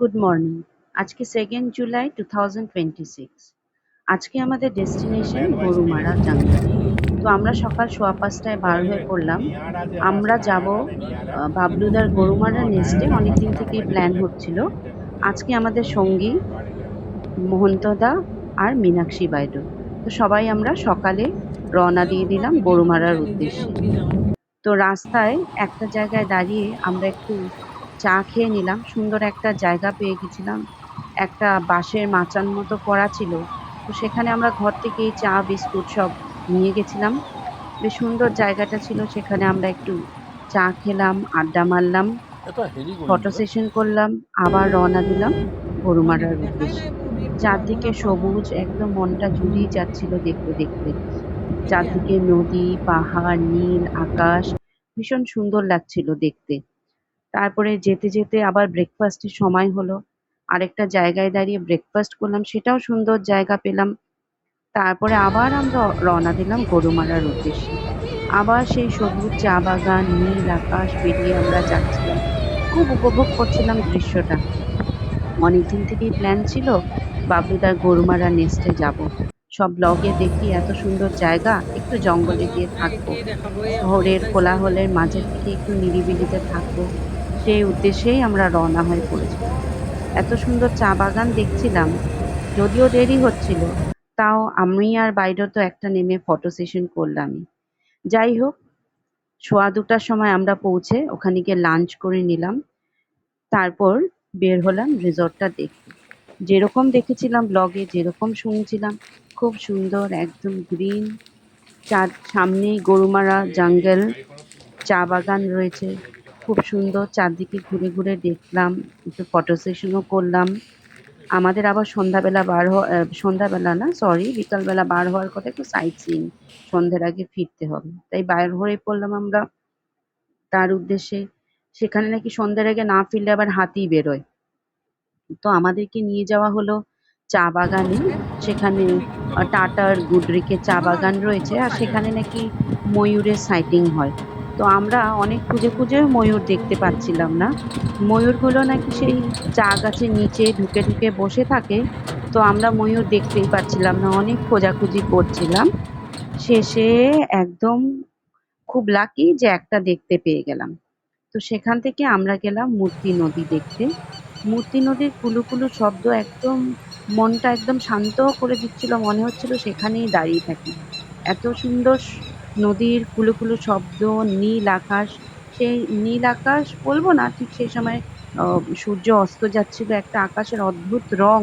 Good morning. আজকে 2nd July 2026। আজকে আমাদের ডেস্টিনেশন গরুমারা জঙ্গল। তো আমরা সকাল 5:15টায় বার হয়ে পড়লাম। আমরা যাব বাবলুদার গরুমারা নেস্টে। অনেকদিন থেকেই প্ল্যান হচ্ছিল। আজকে আমাদের সঙ্গী মোহন্তদা আর মীনাক্ষী বাইদু। তো সবাই আমরা সকালে রওনা দিয়ে দিলাম গরুমারার উদ্দেশ্যে। তো রাস্তায় একটা জায়গায় দাঁড়িয়ে আমরা একটু চা খেয়ে নিলাম। সুন্দর একটা জায়গা পেয়ে গেছিলাম। একটা বাঁশের মাচান মতো করা ছিল। তো সেখানে আমরা ঘর থেকেই চা বিস্কুট সব নিয়ে গেছিলাম। বেশ সুন্দর জায়গাটা ছিল। সেখানে আমরা একটু চা খেলাম, আড্ডা মারলাম, ফটো সেশন করলাম, আবার রওনা দিলাম গরুমারার উদ্দেশ্যে। চারদিকে সবুজ, একদম মনটা জুড়িয়ে যাচ্ছিল দেখতে দেখতে। চারদিকে নদী, পাহাড়, নীল আকাশ, ভীষণ সুন্দর লাগছিল দেখতে। তারপরে যেতে যেতে আবার ব্রেকফাস্টের সময় হলো। আরেকটা জায়গায় দাঁড়িয়ে ব্রেকফাস্ট করলাম, সেটাও সুন্দর জায়গা পেলাম। তারপরে আবার আমরা রওনা দিলাম গরুমারার উদ্দেশ্যে। আবার সেই সবুজ চা বাগান, নীল আকাশ পেরিয়ে আমরা যাচ্ছিলাম। খুব উপভোগ করছিলাম দৃশ্যটা। অনেকদিন থেকেই প্ল্যান ছিল বাবলুদার গরুমারা নেস্টে যাব। সব ব্লগে দেখি এত সুন্দর জায়গা, একটু জঙ্গলে গিয়ে থাকবো, শহরের কোলাহলের মাঝে থেকে একটু নিরিবিলিতে থাকবো, সেই উদ্দেশ্যেই আমরা রওনা হয়ে পড়েছিলাম। এত সুন্দর চা বাগান দেখছিলাম। যদিও দেরি হচ্ছিল, তাও আমি আর বাইরে তো একটা নেমে ফটো সেশন করলামই। যাই হোক, 2:15টার সময় আমরা পৌঁছে ওখানে গিয়ে লাঞ্চ করে নিলাম। তারপর বের হলাম রিসর্টটা দেখতে। যেরকম দেখেছিলাম ব্লগে, যেরকম শুনছিলাম, খুব সুন্দর, একদম গ্রিন। চার সামনেই গরুমারা জঙ্গল, চা বাগান রয়েছে। খুব সুন্দর, চারদিকে ঘুরে ঘুরে দেখলাম, একটু ফটো সেশনও করলাম। আমাদের আবার সন্ধ্যাবেলা না, সরি, বিকালবেলা বার হওয়ার কথা, একটু সাইট সিইং, সন্ধ্যের আগে ফিরতে হবে, তাই বার হয়ে পড়লাম আমরা তার উদ্দেশ্যে। সেখানে নাকি সন্ধ্যের আগে না ফিরলে আবার হাতি বেরোয়। তো আমাদেরকে নিয়ে যাওয়া হলো চা বাগানে। সেখানে টাটার গুডরিকে চা বাগান রয়েছে, আর সেখানে নাকি ময়ূরের সাইটিং হয়। তো আমরা অনেক খুঁজে খুঁজেও ময়ূর দেখতে পাচ্ছিলাম না। ময়ূরগুলো নাকি সেই চা গাছের নিচে ঢুকে ঢুকে বসে থাকে। তো আমরা ময়ূর দেখতেই পাচ্ছিলাম না, অনেক খোঁজাখুঁজি করছিলাম। শেষে একদম খুব লাকি যে একটা দেখতে পেয়ে গেলাম। তো সেখান থেকে আমরা গেলাম মূর্তি নদী দেখতে। মূর্তি নদীর কুলু কুলু শব্দ একদম মনটা একদম শান্ত করে দিচ্ছিল, মনে হচ্ছিল সেখানেই দাঁড়িয়ে থাকি। এত সুন্দর নদীর কুলু কুলু শব্দ, নীল আকাশ। সেই নীল আকাশ বলবো না, ঠিক সেই সময় সূর্য অস্ত যাচ্ছিল, একটা আকাশের অদ্ভুত রং।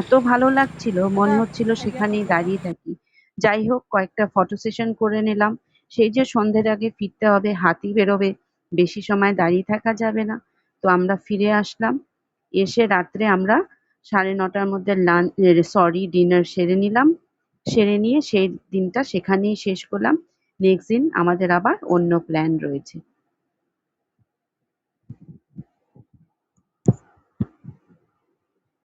এত ভালো লাগছিল, মনে হচ্ছিল সেখানেই দাঁড়িয়ে থাকি। যাই হোক, কয়েকটা ফটো সেশন করে নিলাম। সেই যে সন্ধ্যের আগে ফিরতে হবে, হাতি বেরোবে, বেশি সময় দাঁড়িয়ে থাকা যাবে না। তো আমরা ফিরে আসলাম। এসে রাত্রে আমরা 9:30টার মধ্যে ডিনার সেরে নিলাম। সেরে নিয়ে সেই দিনটা সেখানেই শেষ করলাম। নেক্সট দিন আমাদের আবার অন্য প্ল্যান রয়েছে।